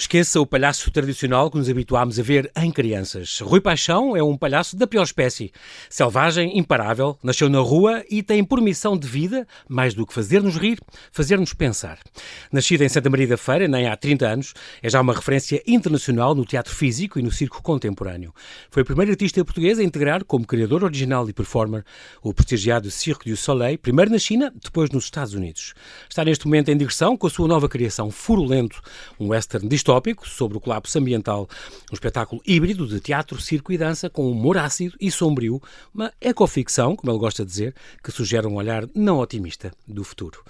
esqueça o palhaço tradicional que nos habituámos a ver em crianças. Rui Paixão é um palhaço da pior espécie. Selvagem, imparável, nasceu na rua e tem por missão de vida, mais do que fazer-nos rir, fazer-nos pensar. Nascido em Santa Maria da Feira, nem há 30 anos, é já uma referência internacional no teatro físico e no circo contemporâneo. Foi o primeiro artista português a integrar, como criador original e performer, o prestigiado Cirque du Soleil, primeiro na China, depois nos Estados Unidos. Está neste momento em digressão com a sua nova criação, Furulento, um western distópico sobre o colapso ambiental, um espetáculo híbrido de teatro, circo e dança com humor ácido e sombrio, uma ecoficção, como ele gosta de dizer, que sugere um olhar não otimista do futuro.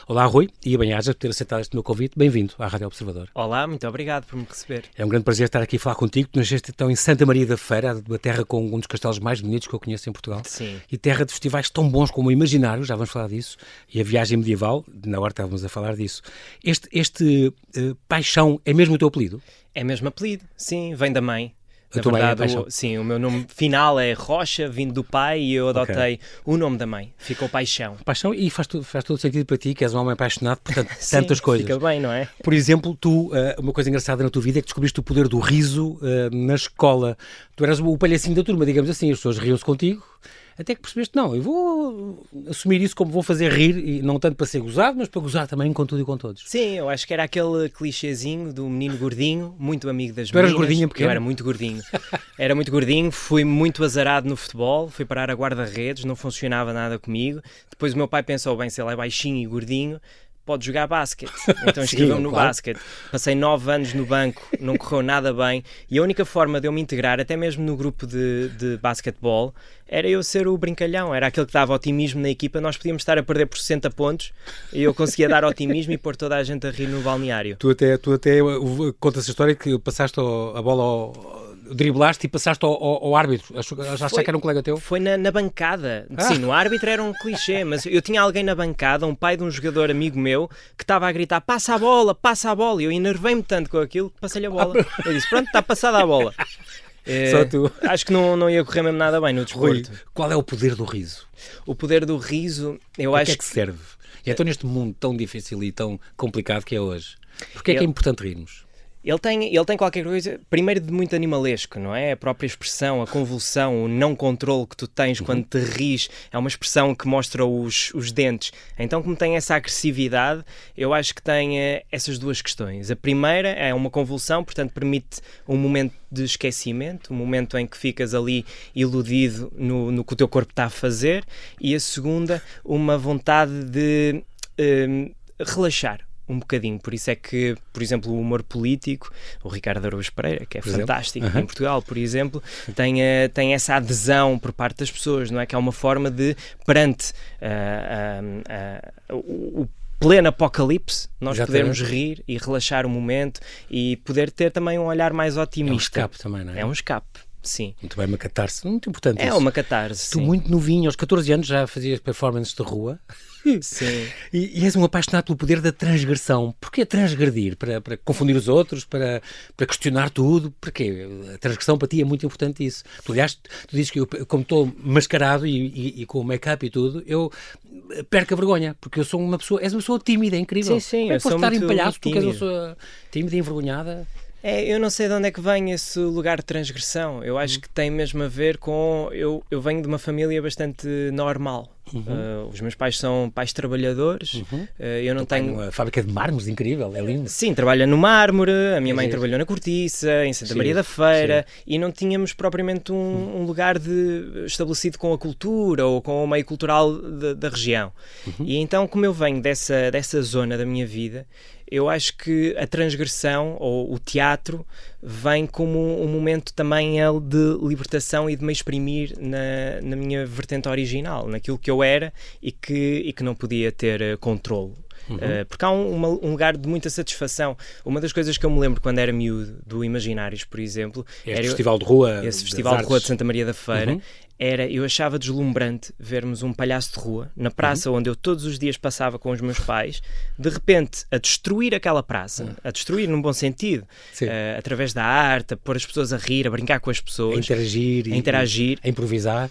Olá, Rui, e bem-aja por ter aceitado este meu convite. Bem-vindo à Rádio Observador. Olá, muito obrigado por me receber. É um grande prazer estar aqui a falar contigo. Tu nasceste então em Santa Maria da Feira, uma terra com um dos castelos mais bonitos que eu conheço em Portugal. Sim. E terra de festivais tão bons como o Imaginário, já vamos falar disso, e a Viagem Medieval, na hora estávamos a falar disso. Este Paixão é mesmo o teu apelido? É mesmo apelido, sim, vem da mãe. Na verdade, o meu nome final é Rocha, vindo do pai, e eu adotei o nome da mãe. Ficou Paixão. Paixão, e faz todo sentido para ti, que és um homem apaixonado por tantas coisas. Fica bem, não é? Por exemplo, tu, uma coisa engraçada na tua vida é que descobriste o poder do riso na escola. Tu eras o palhacinho da turma, digamos assim, as pessoas riam-se contigo, até que percebeste, não, eu vou assumir isso como vou fazer rir, e não tanto para ser gozado, mas para gozar também com tudo e com todos. Sim, eu acho que era aquele clichêzinho do menino gordinho, muito amigo das meninas. Tu eras gordinho pequeno? Eu era muito gordinho. Era muito gordinho, fui muito azarado no futebol, fui parar a guarda-redes, não funcionava nada comigo. Depois o meu pai pensou, bem, se ele é baixinho e gordinho, pode jogar basquete. Então inscreveu-me no basquete. Passei 9 anos no banco, não correu nada bem, e a única forma de eu me integrar, até mesmo no grupo de basquetebol, era eu ser o brincalhão, era aquele que dava otimismo na equipa. Nós podíamos estar a perder por 60 pontos e eu conseguia dar otimismo e pôr toda a gente a rir no balneário. Tu até contas a história que passaste a bola driblaste e passaste ao árbitro. Já achei que era um colega teu? Foi na bancada. Sim, no árbitro era um clichê, mas eu tinha alguém na bancada, um pai de um jogador amigo meu, que estava a gritar, passa a bola, e eu enervei-me tanto com aquilo que passei-lhe a bola. Eu disse, pronto, está passada a bola. Só tu. Acho que não ia correr mesmo nada bem no desporto. Rui, qual é o poder do riso? O poder do riso, eu acho acho que serve. E então neste mundo tão difícil e tão complicado que é hoje, porquê é que é importante rirmos? Ele tem qualquer coisa, primeiro, de muito animalesco, não é? A própria expressão, a convulsão, o não controle que tu tens quando te ris, é uma expressão que mostra os dentes. Então, como tem essa agressividade, eu acho que tem essas duas questões. A primeira é uma convulsão, portanto permite um momento de esquecimento, um momento em que ficas ali iludido no que o teu corpo está a fazer, e a segunda, uma vontade de relaxar um bocadinho. Por isso é que, por exemplo, o humor político, o Ricardo Araújo Pereira, que é fantástico em Portugal, por exemplo, tem essa adesão por parte das pessoas, não é? Que é uma forma de, perante o pleno apocalipse, nós podemos rir e relaxar o momento e poder ter também um olhar mais otimista. É um escape também, não é? É um escape. Sim. Muito bem, uma catarse, muito importante isso. É uma catarse, Tu, muito novinho, aos 14 anos, já fazias performances de rua. Sim. E és um apaixonado pelo poder da transgressão. Porquê transgredir? Para confundir os outros? Para questionar tudo? Porquê? A transgressão para ti é muito importante isso. Tu, aliás, tu dizes que eu, como estou mascarado e com o make-up e tudo, eu perco a vergonha, porque eu sou uma pessoa, és uma pessoa tímida, é incrível. Sim, eu posso estar em palhaço, tu que és uma pessoa tímida e envergonhada. Eu não sei de onde é que vem esse lugar de transgressão. Eu acho que tem mesmo a ver com... Eu venho de uma família bastante normal. Os meus pais são pais trabalhadores. Eu não tenho... Uma fábrica de mármores incrível, é lindo. Sim, trabalha no mármore. A minha mãe trabalhou na cortiça, em Santa Maria da Feira. E não tínhamos propriamente um lugar estabelecido com a cultura ou com o meio cultural da região. E então, como eu venho dessa zona da minha vida, eu acho que a transgressão, ou o teatro, vem como um momento também de libertação e de me exprimir na minha vertente original, naquilo que eu era e que não podia ter controle. Porque há um lugar de muita satisfação. Uma das coisas que eu me lembro quando era miúdo, do Imaginários, por exemplo, era festival de rua, esse festival de rua de Santa Maria da Feira. Eu achava deslumbrante vermos um palhaço de rua na praça onde eu todos os dias passava com os meus pais, de repente a destruir aquela praça, a destruir num bom sentido, através da arte, a pôr as pessoas a rir, a brincar com as pessoas, a interagir, a improvisar.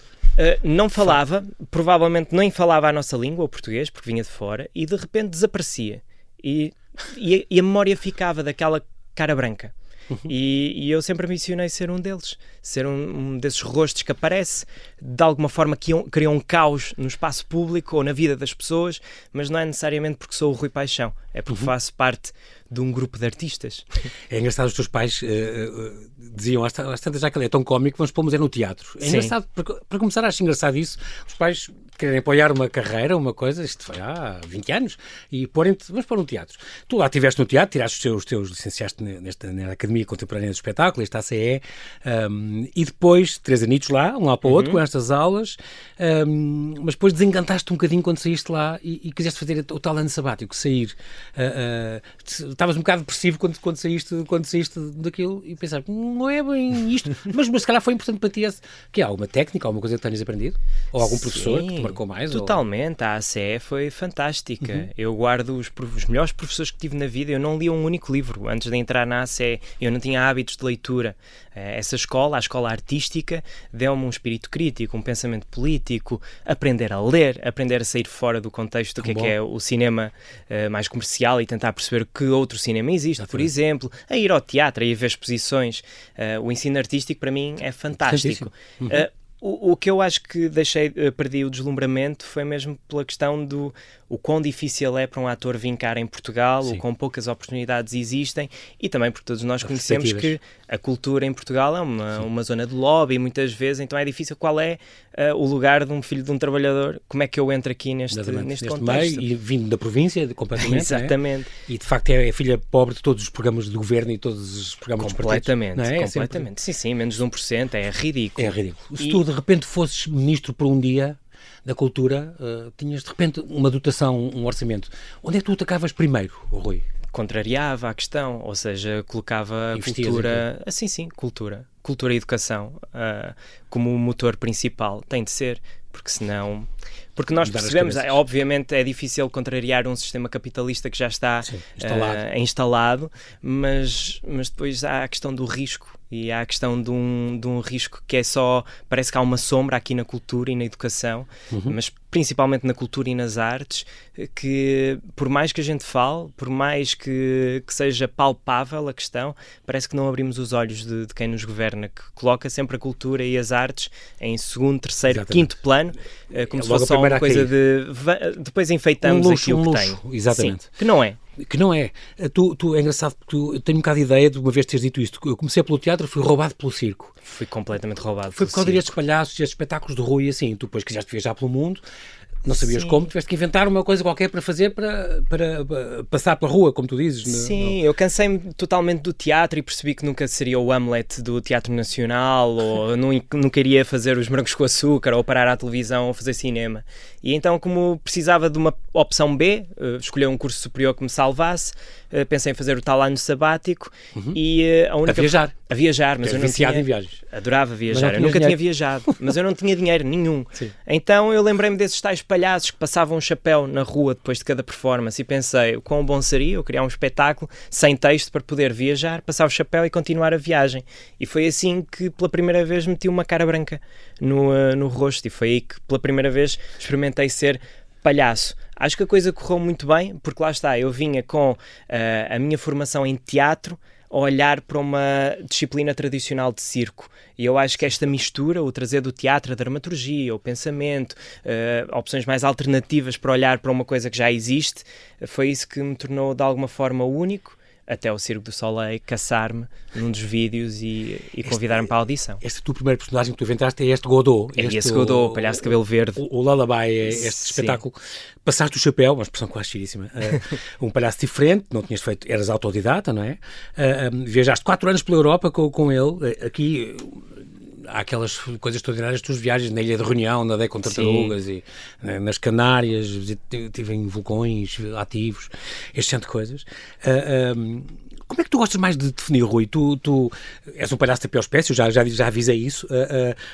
Não falava, provavelmente nem falava a nossa língua, o português, porque vinha de fora, e de repente desaparecia. E a memória ficava daquela cara branca. E eu sempre ambicionei ser um deles, ser um desses rostos que aparece, de alguma forma criam um caos no espaço público ou na vida das pessoas, mas não é necessariamente porque sou o Rui Paixão, é porque faço parte de um grupo de artistas. É engraçado, os teus pais diziam às tantas, já que ele é tão cómico, vamos pô-lo no teatro. É engraçado, para começar acho engraçado isso, os pais querem apoiar uma carreira, uma coisa, isto foi há 20 anos, e vamos pôr um teatro. Tu lá estiveste no teatro, tiraste os teus licenciaste na Academia Contemporânea do Espetáculo, esta ACE, e depois, 3 anitos lá, um lá para o outro, com estas aulas, mas depois desencantaste um bocadinho quando saíste lá e quiseste fazer o tal ano sabático, sair. Estavas um bocado depressivo quando saíste daquilo e pensaste, não é bem isto, mas se calhar foi importante para ti que há alguma técnica, alguma coisa que tenhas aprendido? Ou algum professor que te marcou mais? Totalmente, a ACE foi fantástica. Eu guardo os melhores professores que tive na vida. Eu não li um único livro antes de entrar na ACE, eu não tinha hábitos de leitura. Essa escola, a escola artística, deu-me um espírito crítico, um pensamento político, aprender a ler, aprender a sair fora do contexto do que é o cinema mais comercial e tentar perceber que outro cinema existe, por exemplo, a ir ao teatro, a ir ver exposições. O ensino artístico para mim é fantástico. O que eu acho que perdi o deslumbramento foi mesmo pela questão do o quão difícil é para um ator vincar em Portugal, o quão poucas oportunidades existem, e também porque todos nós conhecemos que a cultura em Portugal é uma zona de lobby muitas vezes, então é difícil. Qual é o lugar de um filho de um trabalhador? Como é que eu entro aqui neste contexto? Meio, e vindo da província, completamente. Exatamente. E de facto é filha pobre de todos os programas de governo e todos os programas dos partidos. Completamente. Sim, menos de 1%, é ridículo. É ridículo. Se tu de repente fosses ministro por um dia da cultura, tinhas de repente uma dotação, um orçamento, onde é que tu atacavas primeiro, Rui? Contrariava a questão, ou seja, colocava a cultura, cultura e educação como o motor principal, tem de ser, porque senão... Porque nós percebemos, obviamente é difícil contrariar um sistema capitalista que já está instalado, mas depois há a questão do risco, e há a questão de um risco que é só, parece que há uma sombra aqui na cultura e na educação, mas principalmente na cultura e nas artes, que por mais que a gente fale, por mais que seja palpável a questão, parece que não abrimos os olhos de quem nos governa, que coloca sempre a cultura e as artes em segundo, terceiro, quinto plano, como se fosse só uma coisa de... Depois enfeitamos aquilo que tem. Exatamente. Sim, que não é. Que não é. É engraçado porque eu tenho um bocado de ideia de uma vez teres dito isto. Eu comecei pelo teatro, fui roubado pelo circo. Fui completamente roubado. Foi por causa destes palhaços, destes espetáculos de Rui, assim. Tu depois quiseste viajar pelo mundo, não sabias como, tiveste que inventar uma coisa qualquer para fazer, para passar pela rua, como tu dizes. Sim, eu cansei-me totalmente do teatro e percebi que nunca seria o Hamlet do Teatro Nacional, ou nunca iria fazer os Morangos com Açúcar, ou parar à televisão, ou fazer cinema. E então, como precisava de uma opção B, escolhi um curso superior que me salvasse, pensei em fazer o tal ano sabático, e a única... A viajar, mas eu não tinha... em viagens. Adorava viajar, eu nunca tinha viajado, mas eu não tinha dinheiro nenhum. Sim. Então eu lembrei-me desses tais palhaços que passavam um chapéu na rua depois de cada performance e pensei, o quão bom seria eu criar um espetáculo sem texto para poder viajar, passar o chapéu e continuar a viagem. E foi assim que pela primeira vez meti uma cara branca no rosto, e foi aí que pela primeira vez experimentei ser palhaço. Acho que a coisa correu muito bem, porque lá está, eu vinha com a minha formação em teatro a olhar para uma disciplina tradicional de circo. E eu acho que esta mistura, o trazer do teatro a dramaturgia, o pensamento, opções mais alternativas para olhar para uma coisa que já existe, foi isso que me tornou de alguma forma único, até o Circo do Soleil caçar-me num dos vídeos e convidar-me para a audição. Este tua primeiro personagem que tu inventaste é este Godot. Esse Godot, o palhaço de cabelo verde. O Lullaby é este espetáculo. Passaste o chapéu, uma expressão quase giríssima. Um palhaço diferente, não tinhas feito, eras autodidata, não é? Viajaste 4 anos pela Europa com ele. Aqui... Há aquelas coisas extraordinárias das tuas viagens na Ilha de Reunião, nadei com tartarugas, e nas Canárias, estive em vulcões ativos, este tipo de coisas. Como é que tu gostas mais de definir, Rui? Tu és um palhaço da pior espécie, eu já avisei isso,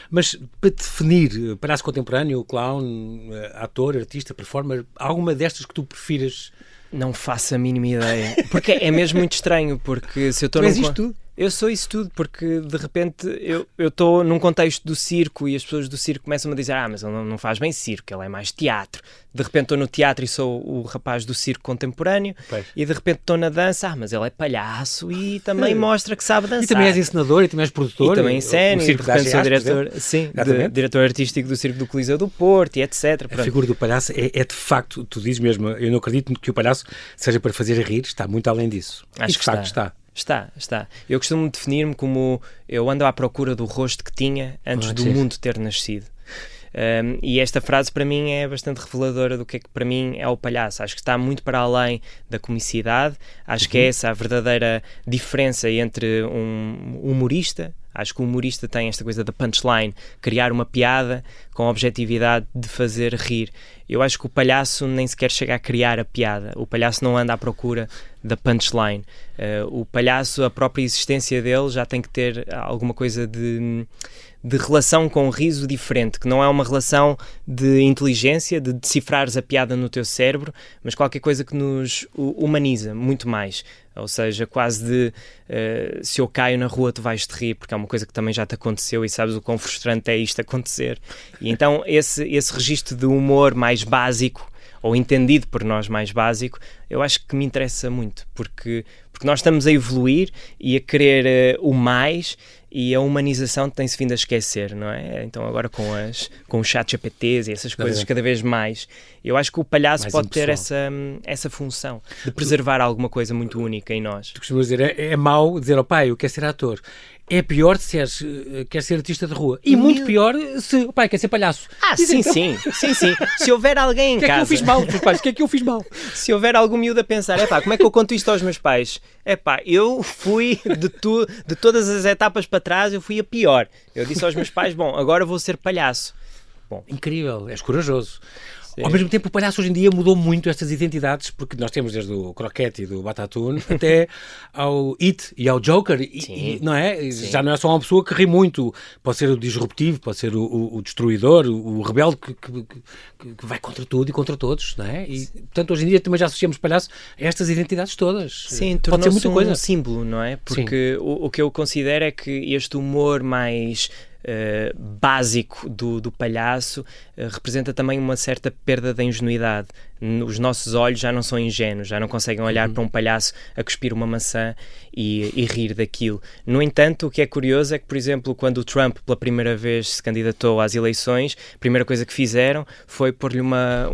mas para definir palhaço contemporâneo, clown, ator, artista, performer, há alguma destas que tu prefiras? Não faço a mínima ideia, porque é mesmo muito estranho, porque se eu estou isto tudo? Eu sou isso tudo, porque de repente eu estou num contexto do circo e as pessoas do circo começam a dizer mas ele não faz bem circo, ele é mais teatro. De repente estou no teatro e sou o rapaz do circo contemporâneo, e de repente estou na dança, mas ele é palhaço e também mostra que sabe dançar. E também és encenador e também és produtor. E também enceno, e de repente sou diretor, diretor artístico do Circo do Coliseu do Porto e etc. A figura do palhaço é de facto, tu dizes mesmo, eu não acredito que o palhaço seja para fazer rir, está muito além disso. Acho que está. Está. Eu costumo definir-me como eu ando à procura do rosto que tinha antes do mundo ter nascido. E esta frase para mim é bastante reveladora do que é que para mim é o palhaço. Acho que está muito para além da comicidade. Acho que é essa a verdadeira diferença entre um humorista. Acho que o humorista tem esta coisa da punchline, criar uma piada com a objetividade de fazer rir. Eu acho que o palhaço nem sequer chega a criar a piada. O palhaço não anda à procura da punchline. O palhaço, a própria existência dele já tem que ter alguma coisa de relação com o riso diferente, que não é uma relação de inteligência, de decifrares a piada no teu cérebro, mas qualquer coisa que nos humaniza muito mais. Ou seja, quase de se eu caio na rua tu vais te rir, porque é uma coisa que também já te aconteceu e sabes o quão frustrante é isto acontecer. E então esse registro de humor mais básico, ou entendido por nós mais básico, eu acho que me interessa muito, porque nós estamos a evoluir e a querer o mais, e a humanização tem-se vindo a esquecer, não é? Então agora com os ChatGPTs e essas coisas cada vez mais, eu acho que o palhaço mais pode ter essa função de preservar alguma coisa muito única em nós. Tu costumas dizer, é mau dizer pai, eu quero ser ator. É pior se quer ser artista de rua. E muito pior se o pai quer ser palhaço. Sim. Se houver alguém em casa... O que é que eu fiz mal, meus pais? O que é que eu fiz mal? Se houver algum miúdo a pensar, como é que eu conto isto aos meus pais? Eu fui de todas as etapas para trás, eu fui a pior. Eu disse aos meus pais, agora vou ser palhaço. Incrível, és corajoso. Sim. Ao mesmo tempo, o palhaço hoje em dia mudou muito estas identidades, porque nós temos desde o Croquete e do Batatune até ao It e ao Joker, não é? Sim. Já não é só uma pessoa que ri muito, pode ser o disruptivo, pode ser o destruidor, o rebelde que vai contra tudo e contra todos, não é? E, portanto, hoje em dia também já associamos palhaço a estas identidades todas. Sim, pode ser muita coisa. Um símbolo, não é? Porque o que eu considero é que este humor mais... básico do palhaço representa também uma certa perda da ingenuidade. Os nossos olhos já não são ingênuos, já não conseguem olhar para um palhaço a cuspir uma maçã e rir daquilo. No entanto, o que é curioso é que, por exemplo, quando o Trump pela primeira vez se candidatou às eleições, a primeira coisa que fizeram foi pôr-lhe uma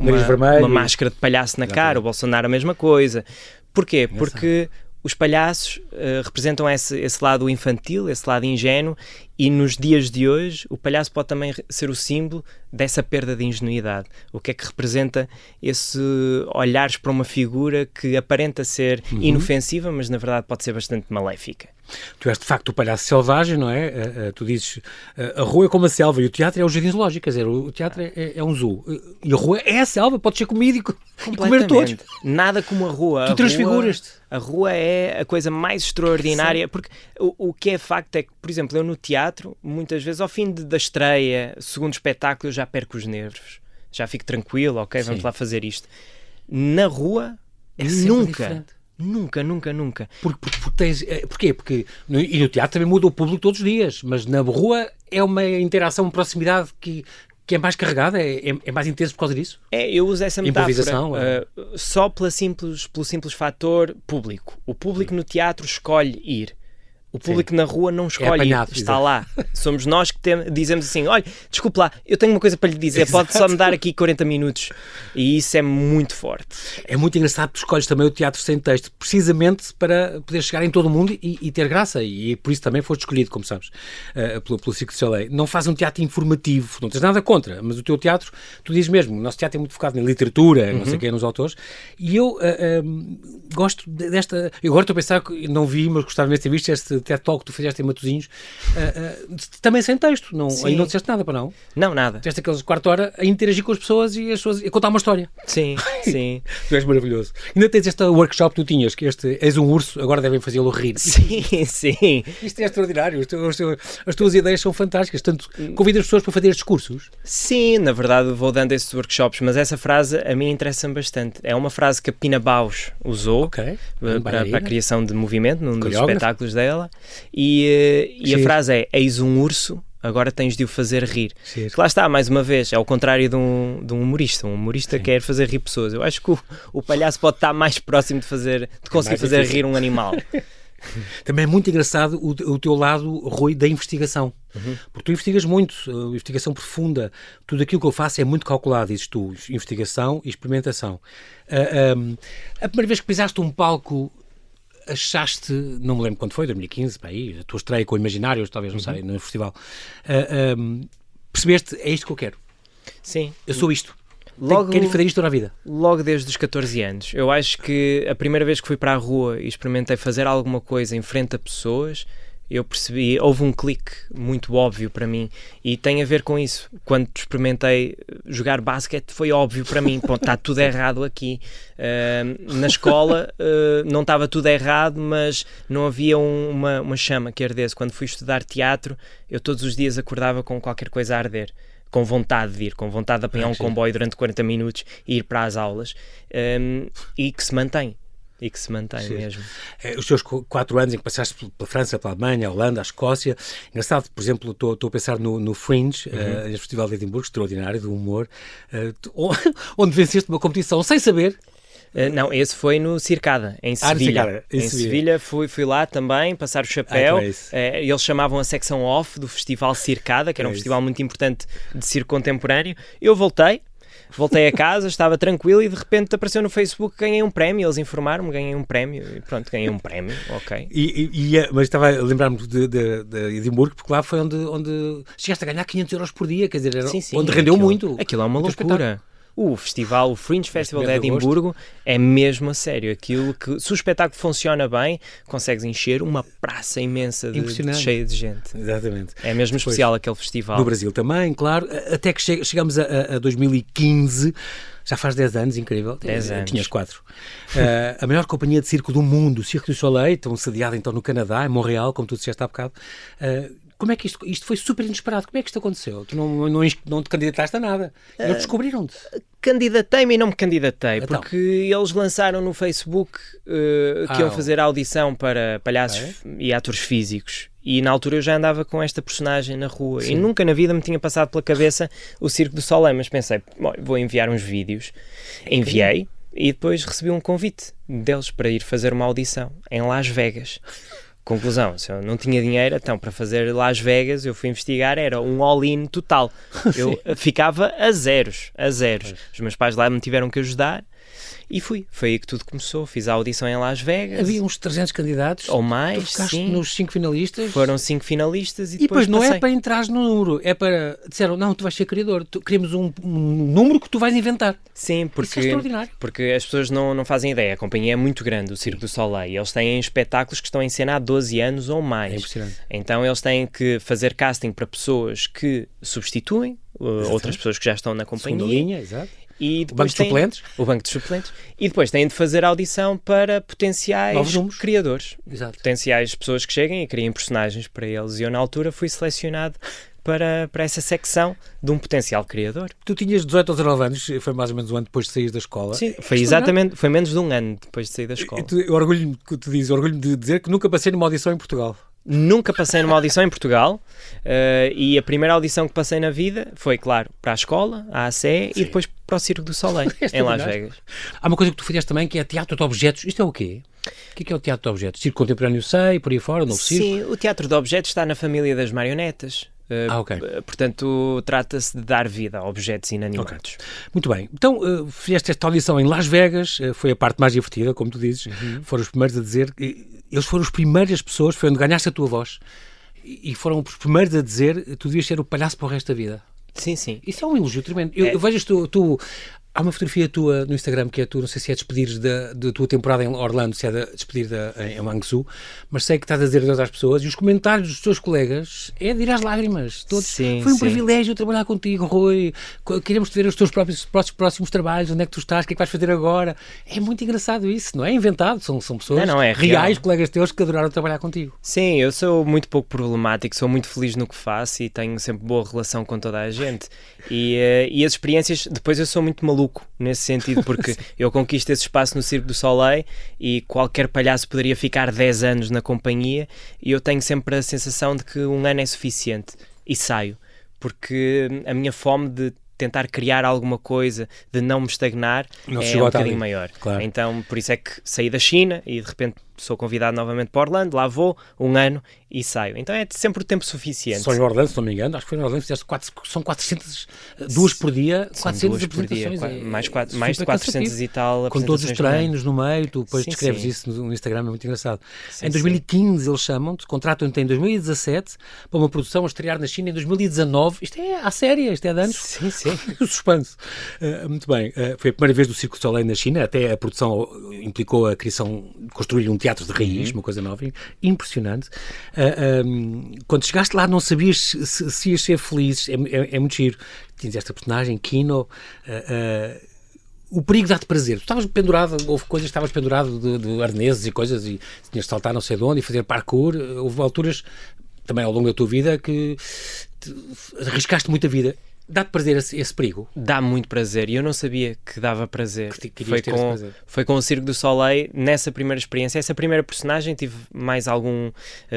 máscara de palhaço na cara. O Bolsonaro a mesma coisa. Porquê? Porque os palhaços representam esse lado infantil, esse lado ingênuo, e nos dias de hoje o palhaço pode também ser o símbolo dessa perda de ingenuidade. O que é que representa esse olhares para uma figura que aparenta ser inofensiva, mas na verdade pode ser bastante maléfica. Tu és de facto o palhaço selvagem, não é? Tu dizes, a rua é como a selva e o teatro é o jardim zoológico, quer dizer, o teatro é um zoo. E a rua é a selva, pode ser comido e comer todos. Nada como a rua. Tu transfiguras-te. A rua é a coisa mais extraordinária. Sim. Porque o que é facto é que, por exemplo, eu no teatro, muitas vezes ao fim da estreia, segundo espetáculo, eu já perco os nervos. Já fico tranquilo, ok, vamos lá fazer isto. Na rua, nunca. Nunca. Porquê? Porque no teatro também muda o público todos os dias, mas na rua é uma interação, uma proximidade que é mais carregada, é mais intenso por causa disso? Eu uso essa metáfora só pelo simples fator público. O público no teatro escolhe ir. O público na rua não escolhe, está lá. Somos nós que dizemos assim, olha, desculpe lá, eu tenho uma coisa para lhe dizer, pode só me dar aqui 40 minutos. E isso é muito forte. É muito engraçado, tu escolhes também o teatro sem texto, precisamente para poder chegar em todo o mundo e ter graça. E por isso também foste escolhido, como sabes, pelo Cirque du Soleil. Não faz um teatro informativo, não tens nada contra, mas o teu teatro, tu dizes mesmo, o nosso teatro é muito focado na literatura, não sei quem, nos autores, e eu gosto desta... Eu agora estou a pensar, que não vi, mas gostava de ter visto este TED Talk que tu fizeste em Matosinhos, também sem texto, aí não disseste nada, para não? Não, nada. Disseste aqueles quarto hora a interagir com as pessoas e a contar uma história. Sim. Tu és maravilhoso. Ainda tens este workshop que tu tinhas, que és um urso, agora devem fazê-lo rir. Sim. Isto é extraordinário, as tuas ideias são fantásticas, tanto convidas as pessoas para fazer estes cursos? Sim, na verdade vou dando esses workshops, mas essa frase a mim interessa-me bastante. É uma frase que a Pina Bausch usou para a criação de movimento num dos espetáculos dela. e a frase é: eis um urso, agora tens de o fazer rir. Sim. Lá está, mais uma vez, é ao contrário de um humorista. Um humorista quer fazer rir pessoas. Eu acho que o palhaço pode estar mais próximo de conseguir fazer rir um animal. Também é muito engraçado o teu lado, Rui, da investigação. Porque tu investigas muito, investigação profunda. Tudo aquilo que eu faço é muito calculado, dizes tu. Investigação e experimentação. A primeira vez que pisaste um palco, achaste, não me lembro quando foi, 2015, para aí, a tua estreia com Imaginários, talvez, não sei, no festival, percebeste, é isto que eu quero. Sim. Eu sou isto. Quero fazer isto toda a vida. Logo desde os 14 anos. Eu acho que a primeira vez que fui para a rua e experimentei fazer alguma coisa em frente a pessoas, eu percebi, houve um clique muito óbvio para mim, e tem a ver com isso. Quando experimentei jogar basquete, foi óbvio para mim, pô, está tudo errado aqui. Na escola não estava tudo errado, mas não havia uma chama que ardesse. Quando fui estudar teatro, eu todos os dias acordava com qualquer coisa a arder, com vontade de ir, com vontade de apanhar um comboio durante 40 minutos e ir para as aulas, e que se mantém. E que se mantém mesmo. Os teus 4 anos em que passaste pela França, pela Alemanha, a Holanda, a Escócia, engraçado, por exemplo, estou a pensar no Fringe, no Festival de Edimburgo, extraordinário, do humor, onde venceste uma competição sem saber. Não, esse foi no Circada, em Sevilha. Em Sevilha fui lá também, passar o chapéu. Eles chamavam a secção off do Festival Circada, que era um festival muito importante de circo contemporâneo. Eu voltei a casa, estava tranquilo, e de repente apareceu no Facebook que ganhei um prémio. Eles informaram-me, ganhei um prémio, e pronto, ganhei um prémio, ok. Mas estava a lembrar-me de Edimburgo, porque lá foi onde chegaste a ganhar 500 euros por dia, quer dizer, onde rendeu muito. Aquilo é uma loucura. O Fringe Festival de Edimburgo é mesmo a sério. Aquilo que, se o espetáculo funciona bem, consegues encher uma praça imensa cheia de gente. Exatamente. É mesmo especial aquele festival. No Brasil também, claro. Até que chegamos a 2015, já faz 10 anos, incrível. 10 anos. Tinhas 4. A maior companhia de circo do mundo, o Cirque du Soleil, estão sediada então no Canadá, em Montreal, como tu disseste há bocado. Como é que isto foi super inesperado? Como é que isto aconteceu? Tu não te candidataste a nada. Eles descobriram-te. Candidatei-me e não me candidatei, então, porque eles lançaram no Facebook que iam fazer a audição para palhaços e atores físicos. E na altura eu já andava com esta personagem na rua. Sim. E nunca na vida me tinha passado pela cabeça o Cirque du Soleil, mas pensei, vou enviar uns vídeos. Enviei e depois recebi um convite deles para ir fazer uma audição em Las Vegas. Conclusão, se eu não tinha dinheiro, então para fazer Las Vegas eu fui investigar, era um all-in total. Eu ficava a zeros. Os meus pais lá me tiveram que ajudar e fui. Foi aí que tudo começou. Fiz a audição em Las Vegas. Havia uns 300 candidatos. Ou mais, tu ficaste sim. Nos 5 finalistas. Foram 5 finalistas e depois não passei. É para entrares no número, é para... Disseram, não, tu vais ser criador. Queremos um número que tu vais inventar. Sim, porque, isso é extraordinário. Porque as pessoas não fazem ideia. A companhia é muito grande, o Cirque du Soleil. Eles têm espetáculos que estão em cena há 12 anos ou mais. É impressionante. Então eles têm que fazer casting para pessoas que substituem outras pessoas que já estão na companhia. Segunda linha, exato. E o banco de suplentes. O banco de suplentes. E depois têm de fazer audição para potenciais criadores. Exato. Potenciais pessoas que cheguem e criem personagens para eles. E eu, na altura, fui selecionado para essa secção de um potencial criador. Tu tinhas 18 ou 19 anos, foi mais ou menos um ano depois de sair da escola. Sim, foi menos de um ano depois de sair da escola. Orgulho-me de dizer que nunca passei numa audição em Portugal. Nunca passei numa audição em Portugal, e a primeira audição que passei na vida foi, claro, para a escola, a ACE, e depois para o Cirque du Soleil, em Las Vegas. Há uma coisa que tu fizeste também, que é teatro de objetos. Isto é o quê? O que é o teatro de objetos? Circo contemporâneo, sei, por aí fora, novo circo? Sim, o teatro de objetos está na família das marionetas. Ok. Portanto, trata-se de dar vida a objetos inanimados. Okay. Muito bem. Então, fizeste esta audição em Las Vegas, foi a parte mais divertida, como tu dizes. Foram os primeiros a dizer... Eles foram as primeiras pessoas, foi onde ganhaste a tua voz, e foram os primeiros a dizer que tu devias ser o palhaço para o resto da vida. Sim, sim. Isso é um elogio tremendo. Eu vejo tu há uma fotografia tua no Instagram que é tu, não sei se é despedires da tua temporada em Orlando, se é despedir em Hangzhou, mas sei que estás a dizer adeus às pessoas, e os comentários dos teus colegas é de ir às lágrimas. Todos. Sim, foi um privilégio trabalhar contigo, Rui. Queremos te ver os teus próximos trabalhos, onde é que tu estás, o que é que vais fazer agora. É muito engraçado isso, não é inventado, são pessoas não, é reais, real. Colegas teus que adoraram trabalhar contigo. Sim, eu sou muito pouco problemático, sou muito feliz no que faço e tenho sempre boa relação com toda a gente. E as experiências, depois eu sou muito maluco maluco nesse sentido, porque eu conquisto esse espaço no Cirque du Soleil e qualquer palhaço poderia ficar 10 anos na companhia e eu tenho sempre a sensação de que um ano é suficiente e saio, porque a minha fome de tentar criar alguma coisa, de não me estagnar, é um bocadinho maior. Claro. Então, por isso é que saí da China e de repente sou convidado novamente para Orlando, lá vou, um ano e saio. Então é sempre o tempo suficiente. Só em Orlando, se não me engano, acho que foi em Orlando, fizeste são 400, duas por dia, 400 apresentações. Mais de 400 e tal com todos os treinos no meio, tu depois descreves isso no Instagram, é muito engraçado. Em 2015 eles chamam-te, contratam-te em 2017 para uma produção a estrear na China em 2019. Isto é à séria, isto é de anos. Sim. O suspense. Muito bem. Foi a primeira vez do Cirque du Soleil na China, até a produção implicou a criação, construir um teatro de raiz, uma coisa nova, impressionante. Quando chegaste lá não sabias se ias ser feliz, é muito giro. Tinhas esta personagem, Kino, o perigo dá-te prazer. Tu estavas pendurado, houve coisas, estavas pendurado de arneses e coisas e tinhas de saltar não sei de onde e fazer parkour. Houve alturas, também ao longo da tua vida, que arriscaste muito a vida. Dá-te prazer esse perigo? Dá muito prazer e eu não sabia que dava prazer. Foi com o Cirque du Soleil, nessa primeira experiência, essa primeira personagem tive mais algum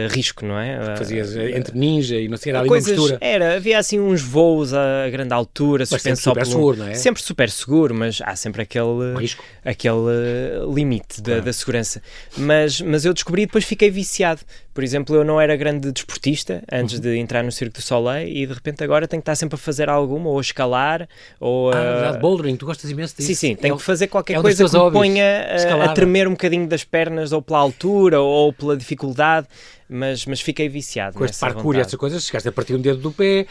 risco, não é? Fazias entre ninja e não sei, era ali uma mistura. Havia assim uns voos a grande altura, sempre super seguro, não é? Sempre super seguro, mas há sempre aquele limite da segurança. Mas eu descobri e depois fiquei viciado. Por exemplo, eu não era grande desportista antes de entrar no Cirque du Soleil e de repente agora tenho que estar sempre a fazer alguma, ou a escalar, ou verdade, bouldering, tu gostas imenso disso. Sim, tenho que fazer qualquer coisa que me ponha a tremer um bocadinho das pernas, ou pela altura, ou pela dificuldade, mas fiquei viciado. Com este parkour e essas coisas, chegaste a partir um dedo do pé.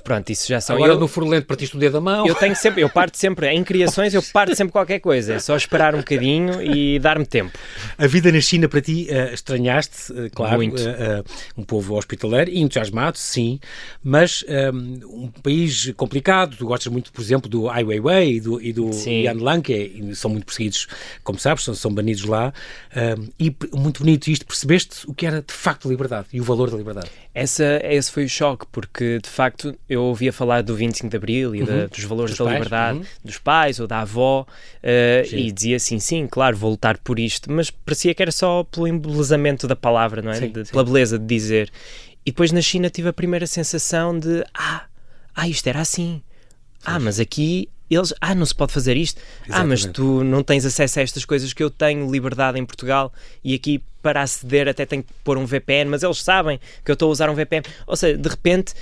Pronto, isso já são... Agora no furlento partiste um dedo da mão. Eu parto sempre, em criações, eu parto sempre qualquer coisa, é só esperar um bocadinho e dar-me tempo. A vida na China para ti, estranhaste, claro, muito. Um povo hospitaleiro e entusiasmado, sim, mas um país complicado. Tu gostas muito, por exemplo, do Ai Weiwei e do Yanlang, que são muito perseguidos, como sabes, são banidos lá, e muito bonito isto, percebeste o que era de facto a liberdade e o valor da liberdade. Esse foi o choque, porque de facto eu ouvia falar do 25 de Abril e dos valores da liberdade dos pais ou da avó, e dizia assim, sim, claro, vou lutar por isto, mas parecia que era só pelo embelezamento da palavra, não é? Pela beleza de dizer. E depois na China tive a primeira sensação de isto era assim. Mas aqui eles, não se pode fazer isto. Mas tu não tens acesso a estas coisas que eu tenho, liberdade em Portugal, e aqui para aceder até tenho que pôr um VPN, mas eles sabem que eu estou a usar um VPN. Ou seja, de repente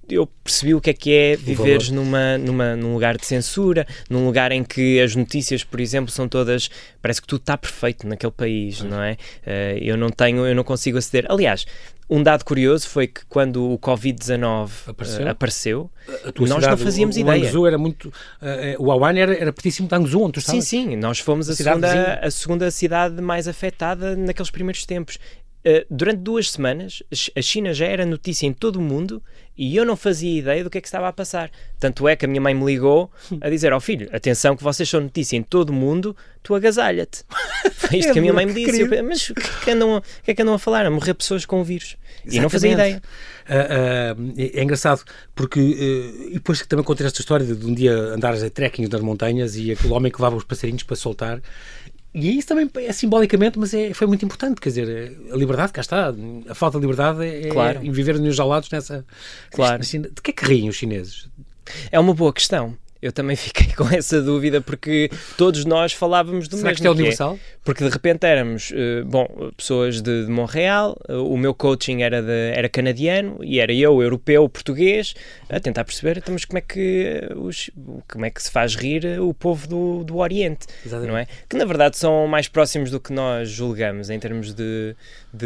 eu percebi o que é viveres num lugar de censura, num lugar em que as notícias, por exemplo, são todas, parece que tudo está perfeito naquele país, não é? Eu não consigo aceder. Aliás, um dado curioso foi que quando o Covid-19 apareceu nós não fazíamos ideia. O Hangzhou era muito... o Wuhan era pertíssimo de Hangzhou, onde tu estavas. Sim, nós fomos a segunda cidade mais afetada naqueles primeiros tempos. Durante 2 semanas, a China já era notícia em todo o mundo e eu não fazia ideia do que é que estava a passar. Tanto é que a minha mãe me ligou a dizer: filho, atenção que vocês são notícia em todo o mundo, tu agasalha-te. Foi isto que a minha mãe me disse. Mas o que é que andam a falar? A morrer pessoas com o vírus. E não fazia ideia. É engraçado porque e depois que também contei esta história de um dia andares a trekking nas montanhas e aquele homem que levava os passarinhos para soltar. E isso também é simbolicamente, mas foi muito importante, quer dizer, a liberdade, cá está, a falta de liberdade em viver enjaulados nessa... Claro. De que é que riem os chineses? É uma boa questão. Eu também fiquei com essa dúvida porque todos nós falávamos do mesmo. Será que isto é universal? Porque de repente éramos, pessoas de Montreal, o meu coaching era canadiano e era eu, europeu, português, a tentar perceber, mas como é que se faz rir o povo do Oriente, não é? Que na verdade são mais próximos do que nós julgamos em termos de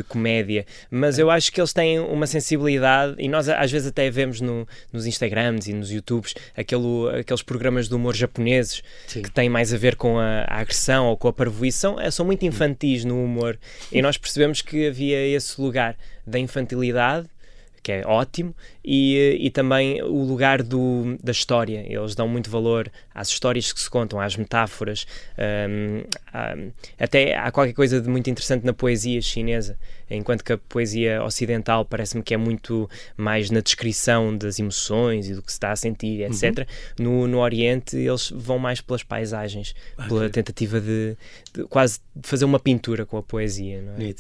comédia, mas eu acho que eles têm uma sensibilidade e nós às vezes até vemos nos Instagrams e nos YouTubes aqueles programas de humor japoneses que têm mais a ver com a agressão ou com a parvoíce, são muito infantis no humor e nós percebemos que havia esse lugar da infantilidade, que é ótimo, e também o lugar da história. Eles dão muito valor às histórias que se contam, às metáforas. Até há qualquer coisa de muito interessante na poesia chinesa, enquanto que a poesia ocidental parece-me que é muito mais na descrição das emoções e do que se está a sentir, etc. No Oriente eles vão mais pelas paisagens, pela tentativa de quase de fazer uma pintura com a poesia, não é?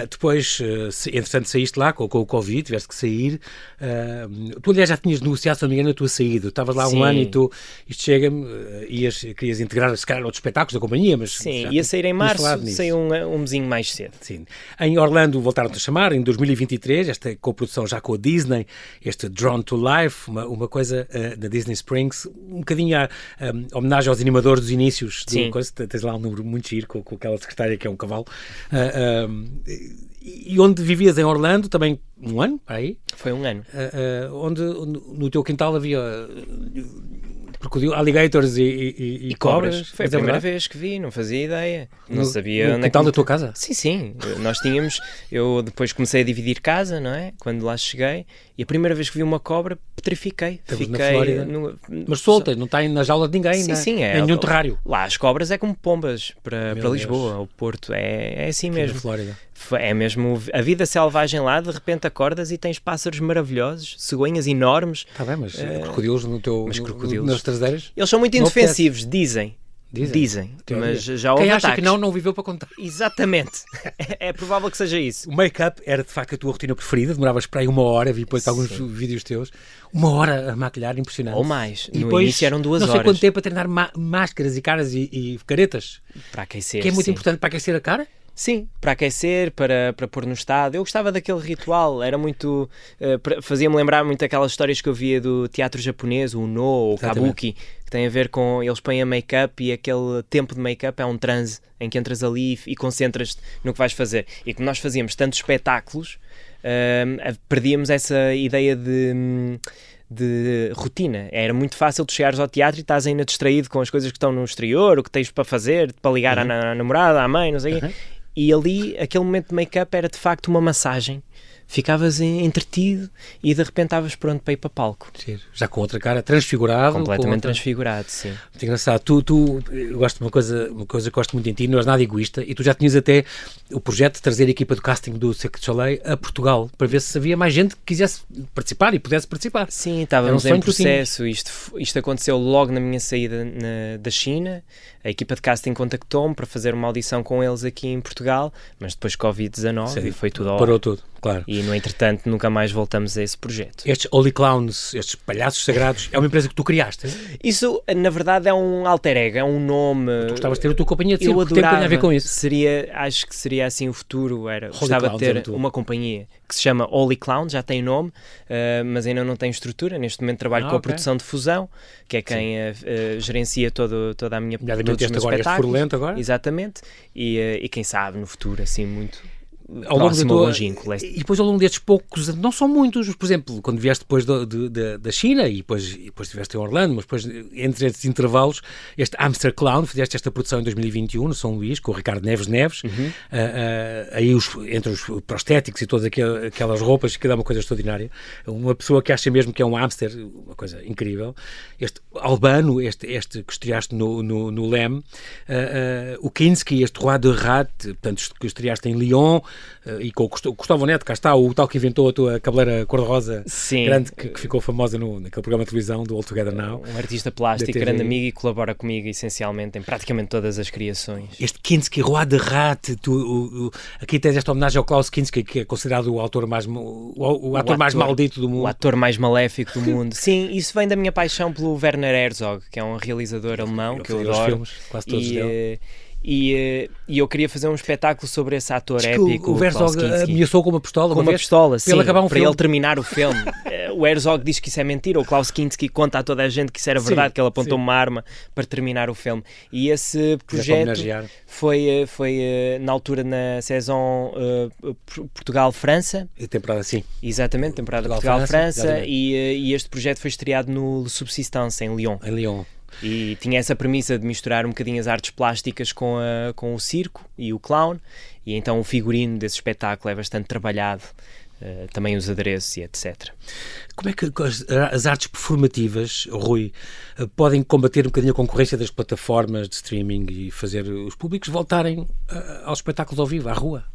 Depois, entretanto, saíste lá com o Covid, tiveste que sair. Tu, aliás, já tinhas negociado, se não me engano, a tua saída. Estavas lá um ano e tu, isto chega-me, querias integrar, se calhar, outros espetáculos da companhia, mas... Sim, ia sair em março, saiu um mesinho mais cedo. Sim. Em Orlando voltaram-te a chamar, em 2023, esta coprodução já com a Disney, este Drawn to Life, uma coisa da Disney Springs, um bocadinho a homenagem aos animadores dos inícios. Tens lá um número muito giro com aquela secretária que é um cavalo. E onde vivias em Orlando, também um ano, aí? Foi um ano. Onde no teu quintal havia alligators e cobras. Foi a primeira vez que vi, não fazia ideia. Não sabia no onde quintal da tua casa? Sim. Nós tínhamos... Eu depois comecei a dividir casa, não é? Quando lá cheguei. E a primeira vez que vi uma cobra, petrifiquei. Fiquei na Flórida. Mas solta, não está na jaula de ninguém, sim, nenhum terrário. Lá as cobras é como pombas para Lisboa, o Porto. É assim mesmo. Na Flórida. É mesmo a vida selvagem lá, de repente acordas e tens pássaros maravilhosos, cegonhas enormes. Está bem, mas crocodilos nas traseiras? Eles são muito indefensivos, dizem. Mas já houve Quem acha ataques. que não viveu para contar. Exatamente. É provável que seja isso. O make-up era de facto a tua rotina preferida, demoravas para aí uma hora, vi depois alguns vídeos teus, uma hora a maquilhar, impressionante. Ou mais, e no depois, início eram 2 horas. Não sei quanto tempo a treinar máscaras e caras e caretas. Para aquecer, que é muito importante para aquecer a cara? Sim, para aquecer, para pôr no estado. Eu gostava daquele ritual, era muito... fazia-me lembrar muito aquelas histórias que eu via do teatro japonês, o No, ou o Kabuki, que tem a ver com... Eles põem a make-up e aquele tempo de make-up é um transe em que entras ali e concentras-te no que vais fazer. E como nós fazíamos tantos espetáculos, perdíamos essa ideia de rotina. Era muito fácil tu chegares ao teatro e estás ainda distraído com as coisas que estão no exterior, o que tens para fazer, para ligar à namorada, à mãe, não sei o quê. E ali, aquele momento de make-up era de facto uma massagem. Ficavas entretido e de repente estavas pronto para ir para palco. Sim, já com outra cara, transfigurado. Completamente transfigurado, sim. Muito engraçado. Eu gosto de uma coisa que gosto muito em ti, não és nada egoísta, e tu já tinhas até o projeto de trazer a equipa do casting do Cirque du Soleil a Portugal, para ver se havia mais gente que quisesse participar e pudesse participar. Sim, estávamos em processo. Isto aconteceu logo na minha saída da China. A equipa de casting contactou-me para fazer uma audição com eles aqui em Portugal, mas depois Covid-19 e foi tudo ao ar. Parou tudo, claro. E, no entretanto, nunca mais voltamos a esse projeto. Estes Holy Clowns, estes palhaços sagrados, é uma empresa que tu criaste? Isso, na verdade, é um alter ego, é um nome... Tu gostavas de ter a tua companhia de circo, eu adorava. Tem a ver com isso? Acho que seria assim o futuro. Gostava de ter uma companhia que se chama Holy Clowns, já tem nome, mas ainda não tem estrutura. Neste momento trabalho com a produção de Fusão, que é quem gerencia toda a minha... Todos os meus espetáculos. Agora. Exatamente. E quem sabe no futuro, assim, muito... Ao longo e depois ao longo destes poucos, não são muitos, por exemplo, quando vieste depois da China e depois estiveste em Orlando, mas depois entre estes intervalos, este Hamster Clown, fizeste esta produção em 2021 no São Luís, com o Ricardo Neves, aí entre os prostéticos e todas aquelas roupas, que dá uma coisa extraordinária, uma pessoa que acha mesmo que é um hamster, uma coisa incrível. Este Albano, este que estreaste no LEM, o Kinski, este Roi de Rat, portanto, que estreaste em Lyon, e com o Gustavo Neto, cá está, o tal que inventou a tua cabeleira cor-de-rosa grande, que ficou famosa naquele programa de televisão do All Together Now. Um artista plástico, grande amigo, e colabora comigo essencialmente em praticamente todas as criações. Este Kinski, Roi de Rat, aqui tens esta homenagem ao Klaus Kinski, que é considerado o ator mais maldito do mundo. O ator mais maléfico do mundo. Sim, isso vem da minha paixão pelo Werner Herzog, que é um realizador alemão que eu adoro. Filmes, quase todos dele. E eu queria fazer um espetáculo sobre esse ator épico. O Herzog ameaçou com uma pistola, sim, para ele terminar o filme. O Herzog diz que isso é mentira, o Klaus Kinski conta a toda a gente que isso era verdade, que ele apontou uma arma para terminar o filme. E esse projeto foi na altura na saison Portugal-França. E temporada, sim. Exatamente, temporada Portugal-França. E este projeto foi estreado no Subsistance, em Lyon. E tinha essa premissa de misturar um bocadinho as artes plásticas com o circo e o clown, e então o figurino desse espetáculo é bastante trabalhado também os adereços e etc. Como é que as artes performativas, Rui, podem combater um bocadinho a concorrência das plataformas de streaming e fazer os públicos voltarem aos espetáculos ao vivo, à rua?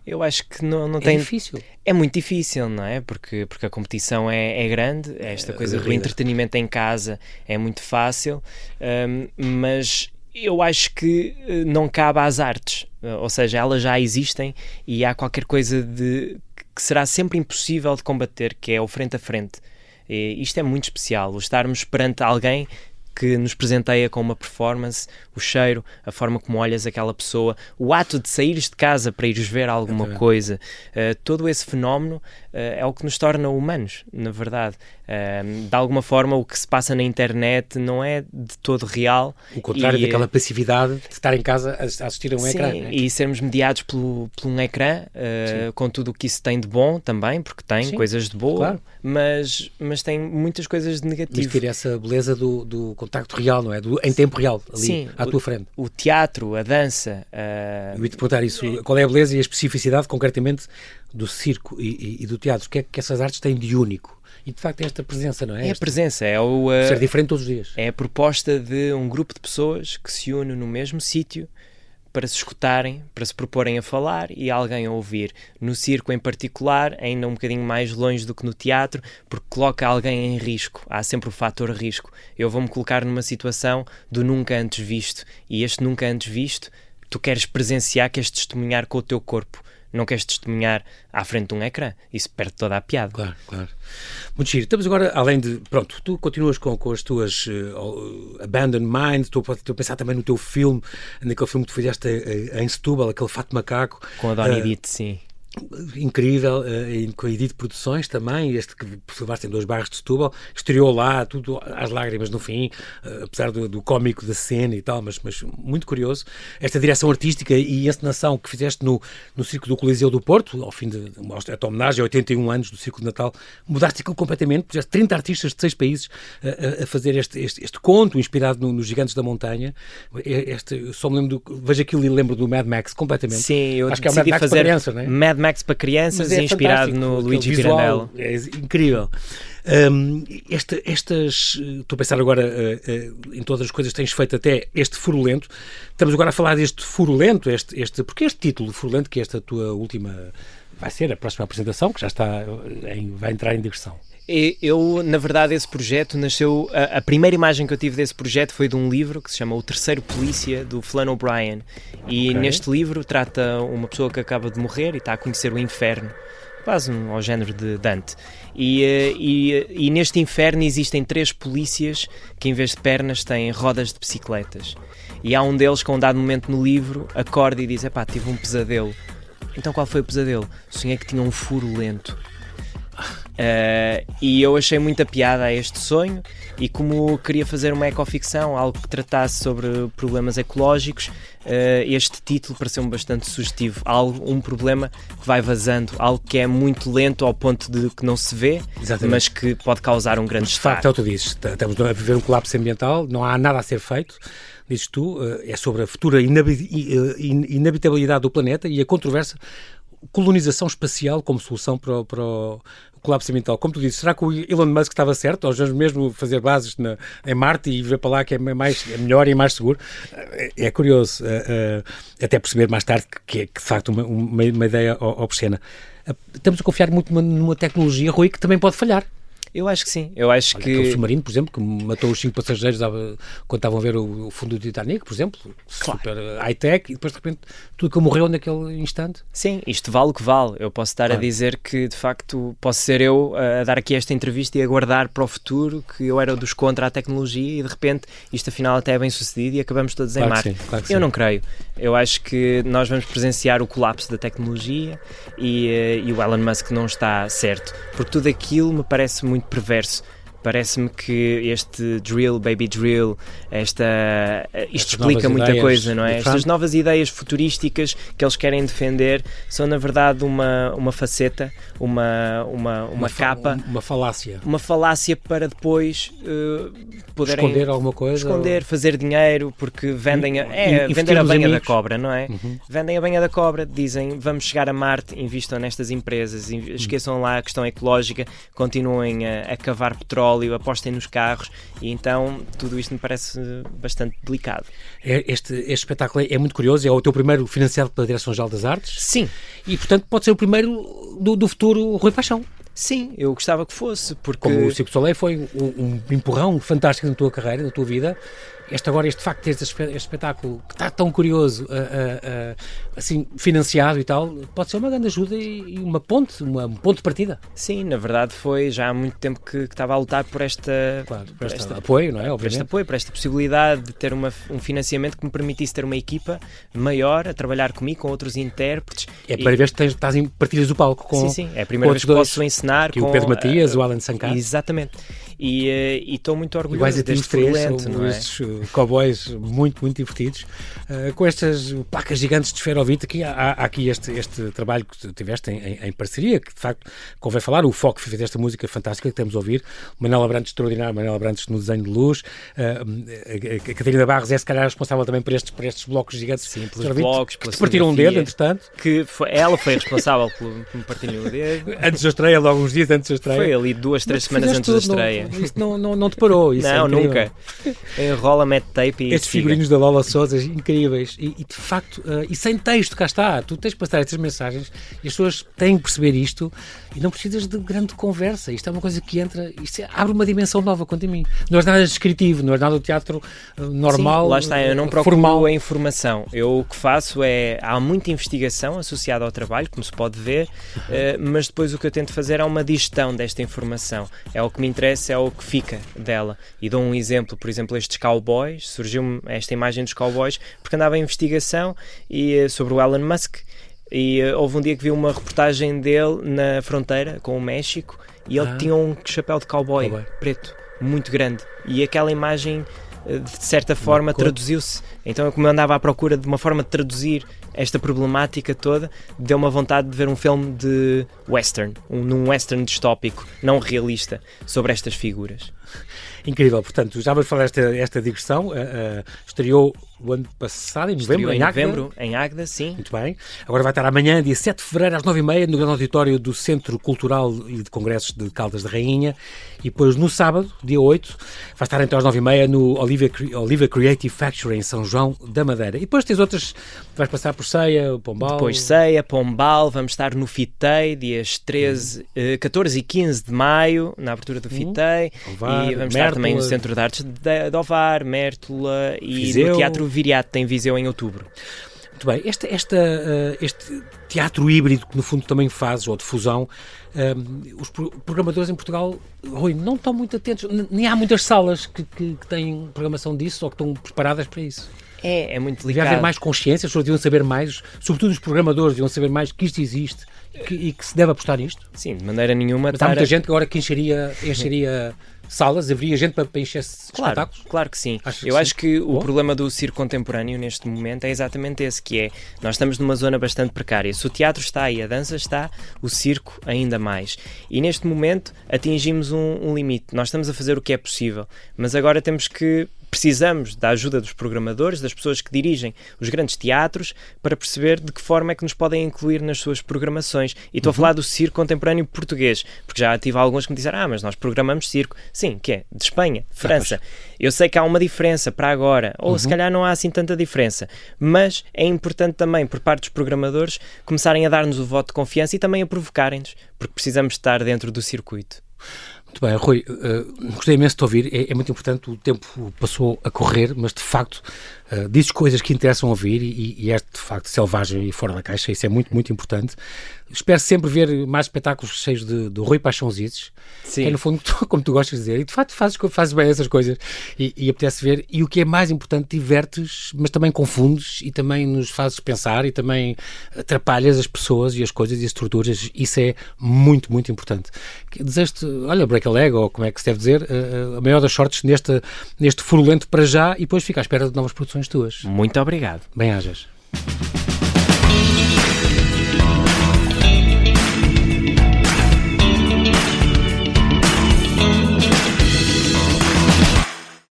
Eu acho que não tem... É difícil. É muito difícil, não é? Porque a competição é grande, esta coisa do entretenimento em casa é muito fácil, mas eu acho que não cabe às artes, ou seja, elas já existem e há qualquer coisa que será sempre impossível de combater, que é o frente a frente. E isto é muito especial, o estarmos perante alguém que nos presenteia com uma performance, o cheiro, a forma como olhas aquela pessoa, o ato de saíres de casa para ires ver alguma coisa, todo esse fenómeno é o que nos torna humanos, na verdade. De alguma forma, o que se passa na internet não é de todo real. O contrário daquela passividade de estar em casa a assistir a um ecrã. Sim, e sermos mediados por um ecrã, com tudo o que isso tem de bom também, porque tem coisas de boa, claro. mas tem muitas coisas de negativo. Mas ter essa beleza do contacto real, não é? Em tempo real, ali, à tua frente. O teatro, a dança... Eu ia-te perguntar isso, qual é a beleza e a especificidade, concretamente, do circo e do teatro? O que é que essas artes têm de único? E, de facto, é esta presença, não é? É a presença, é o... ser diferente todos os dias. É a proposta de um grupo de pessoas que se une no mesmo sítio para se escutarem, para se proporem a falar e alguém a ouvir. No circo, em particular, ainda um bocadinho mais longe do que no teatro, porque coloca alguém em risco. Há sempre o fator risco. Eu vou-me colocar numa situação do nunca antes visto. E este nunca antes visto, tu queres presenciar, queres testemunhar com o teu corpo. Não queres testemunhar à frente de um ecrã. Isso perde toda a piada. Claro, claro. Muito giro. Estamos agora, além de... Pronto, tu continuas com as tuas Abandoned Mind, estou a pensar também no teu filme, naquele filme que tu fizeste em Setúbal, aquele Fato Macaco. Com a Dona Edith, sim. Incrível, com a Edith Produções também, este que levaste em 2 bairros de Setúbal, estreou lá, tudo às lágrimas no fim, apesar do cómico da cena e tal, mas muito curioso. Esta direção artística e encenação que fizeste no Circo do Coliseu do Porto, ao fim de esta homenagem a 81 anos do Circo de Natal, mudaste aquilo completamente, puseste 30 artistas de 6 países a fazer este conto inspirado nos Gigantes da Montanha. Só me lembro vejo aquilo e lembro do Mad Max completamente. Sim, eu acho que é o Mad Max fazer para criança, não é? Mad Max para crianças, inspirado no Luigi Pirandello. É incrível. Estou a pensar agora em todas as coisas que tens feito até este Furulento. Estamos agora a falar deste Furulento, porque este título Furulento, que esta tua última vai ser a próxima apresentação, que já está vai entrar em digressão. Eu, na verdade, esse projeto nasceu... A primeira imagem que eu tive desse projeto foi de um livro que se chama O Terceiro Polícia, do Flann O'Brien. E neste livro trata uma pessoa que acaba de morrer e está a conhecer o inferno, quase ao género de Dante. E neste inferno existem 3 polícias que, em vez de pernas, têm rodas de bicicletas. E há um deles que, a um dado momento no livro, acorda e diz: epá, tive um pesadelo. Então qual foi o pesadelo? Sonhei que tinha um furo lento. E eu achei muita piada a este sonho, e como queria fazer uma ecoficção, algo que tratasse sobre problemas ecológicos, este título pareceu-me bastante sugestivo. Um problema que vai vazando, algo que é muito lento ao ponto de que não se vê. Exatamente. Mas que pode causar um grande estrago. De facto, é o que tu dizes, estamos a viver um colapso ambiental, não há nada a ser feito. Dizes tu, é sobre a futura inabitabilidade do planeta e a controversa colonização espacial como solução para o colapso ambiental. Como tu dizes, será que o Elon Musk estava certo? Ou vamos mesmo fazer bases em Marte e ver para lá que é melhor e mais seguro? É curioso até perceber mais tarde que é de facto uma ideia obscena. Estamos a confiar muito numa tecnologia, Rui, que também pode falhar. Eu acho que sim. Eu acho que aquele submarino, por exemplo, que matou os 5 passageiros quando estavam a ver o fundo do Titanic, por exemplo, claro. Super high-tech, e depois de repente tudo que morreu naquele instante. Sim, isto vale o que vale. Eu posso estar a dizer que, de facto, posso ser eu a dar aqui esta entrevista e aguardar para o futuro, que eu era dos contra a tecnologia e de repente isto afinal até é bem sucedido e acabamos todos em Marte. Claro que eu não creio. Eu acho que nós vamos presenciar o colapso da tecnologia e o Elon Musk não está certo, porque tudo aquilo me parece muito perverso. Parece-me que este drill, baby drill, isto explica muita coisa, não é? Estas novas ideias futurísticas que eles querem defender são, na verdade, uma faceta, uma capa. Uma falácia. Uma falácia para depois poderem... Esconder alguma coisa? Esconder, fazer dinheiro, porque vendem vender a banha da cobra, não é? Vendem a banha da cobra, dizem, vamos chegar a Marte, invistam nestas empresas, esqueçam lá a questão ecológica, continuem a cavar petróleo, apostem nos carros, e então tudo isto me parece bastante delicado. Este espetáculo é muito curioso, é o teu primeiro financiado pela Direção-Geral das Artes? Sim. E, portanto, pode ser o primeiro do futuro Rui Paixão. Sim, eu gostava que fosse, porque... Como o Cirque du Soleil foi um empurrão fantástico na tua carreira, na tua vida, este facto de teres este espetáculo que está tão curioso, assim, financiado e tal, pode ser uma grande ajuda e um ponto de partida. Sim, na verdade foi já há muito tempo que estava a lutar por este apoio, não é? Por este apoio, por esta possibilidade de ter um financiamento que me permitisse ter uma equipa maior a trabalhar comigo, com outros intérpretes. É a primeira vez que partilhas o palco com... Sim, é a primeira vez que posso encenar com o Pedro Matias, o Alan Sankar. Exatamente. E estou muito orgulhoso deste talento, não é? Estes cowboys muito, muito divertidos, com estas placas gigantes de esferovite. Aqui há aqui este trabalho que tu tiveste em parceria, que de facto convém falar, o Foco fez esta música fantástica que temos a ouvir, Manela Brantes, extraordinário, Manela Brantes no desenho de luz, a Catarina Barros é se calhar responsável também por estes blocos gigantes. Sim, pelos blocos, que te partiram um dedo, entretanto. Ela foi responsável por me partirem o dedo. Antes da estreia, logo uns dias antes da estreia. Foi ali 2-3 semanas antes da estreia. Isto não te parou, isso não, nunca. Enrola, mete tape e estes figurinos da Lola Sousa, incríveis, e de facto, e sem texto, cá está, tu tens de passar estas mensagens e as pessoas têm de perceber isto e não precisas de grande conversa, isto é uma coisa que entra, isto abre uma dimensão nova quanto a mim. Não és nada descritivo, não és nada do teatro normal. Sim, lá está, eu não procuro formal. A informação, eu o que faço há muita investigação associada ao trabalho, como se pode ver, mas depois o que eu tento fazer é uma digestão desta informação, é o que me interessa, é o que fica dela. E dou um exemplo, por exemplo, estes cowboys, surgiu-me esta imagem dos cowboys porque andava em investigação sobre o Elon Musk, e houve um dia que vi uma reportagem dele na fronteira com o México e ele tinha um chapéu de cowboy preto, muito grande, e aquela imagem de certa forma traduziu-se. Então eu, como andava à procura de uma forma de traduzir esta problemática toda, deu uma vontade de ver um filme de western, num western distópico, não realista, sobre estas figuras. Incrível, portanto, já vamos falar esta digressão, estreou o ano passado, em novembro, em Águeda, sim. Muito bem. Agora vai estar amanhã, dia 7 de fevereiro, às 9h30, no grande auditório do Centro Cultural e de Congressos de Caldas de Rainha, e depois no sábado, dia 8, vai estar então às 9h30 no Oliva Creative Factory, em São João da Madeira. E depois tens outras, vais passar por Ceia, Pombal... Depois Ceia, Pombal, vamos estar no FITEI, dias 14 e 15 de maio, na abertura do FITEI, e vamos estar também no Centro de Artes de Ovar, Mértola, e Viseu. No Teatro Viriato, em Viseu, em outubro. Muito bem, este teatro híbrido que no fundo também fazes, ou de fusão, os programadores em Portugal, Rui, não estão muito atentos, nem há muitas salas que têm programação disso ou que estão preparadas para isso. É muito delicado. Devia haver mais consciência, as pessoas deviam saber mais, sobretudo os programadores deviam saber mais que isto existe e que se deve apostar nisto. Sim, de maneira nenhuma. Mas há muita gente que agora que encheria salas, haveria gente para encher espetáculos? Claro que sim. Acho que o problema do circo contemporâneo neste momento é exatamente esse, que é, nós estamos numa zona bastante precária. Se o teatro está aí, a dança está, o circo ainda mais. E neste momento atingimos um limite. Nós estamos a fazer o que é possível, mas agora precisamos da ajuda dos programadores, das pessoas que dirigem os grandes teatros, para perceber de que forma é que nos podem incluir nas suas programações. E estou a falar do circo contemporâneo português, porque já tive alguns que me disseram, mas nós programamos circo. Sim, que é? De Espanha, França. Eu sei que há uma diferença para agora, ou se calhar não há assim tanta diferença, mas é importante também, por parte dos programadores, começarem a dar-nos o voto de confiança e também a provocarem-nos, porque precisamos estar dentro do circuito. Muito bem, Rui, gostei imenso de te ouvir, é muito importante, o tempo passou a correr, mas de facto dizes coisas que interessam ouvir e és de facto selvagem e fora da caixa, isso é muito, muito importante. Espero sempre ver mais espetáculos cheios de Rui Paixãozizes, que é no fundo como tu gostas de dizer, e de facto fazes bem essas coisas e apetece ver, e o que é mais importante, divertes, mas também confundes e também nos fazes pensar e também atrapalhas as pessoas e as coisas e as estruturas, isso é muito, muito importante. Desejo-te, olha, break a leg, ou como é que se deve dizer, a maior das sortes neste furulento para já, e depois fica à espera de novas produções tuas. Muito obrigado. Bem-ajas.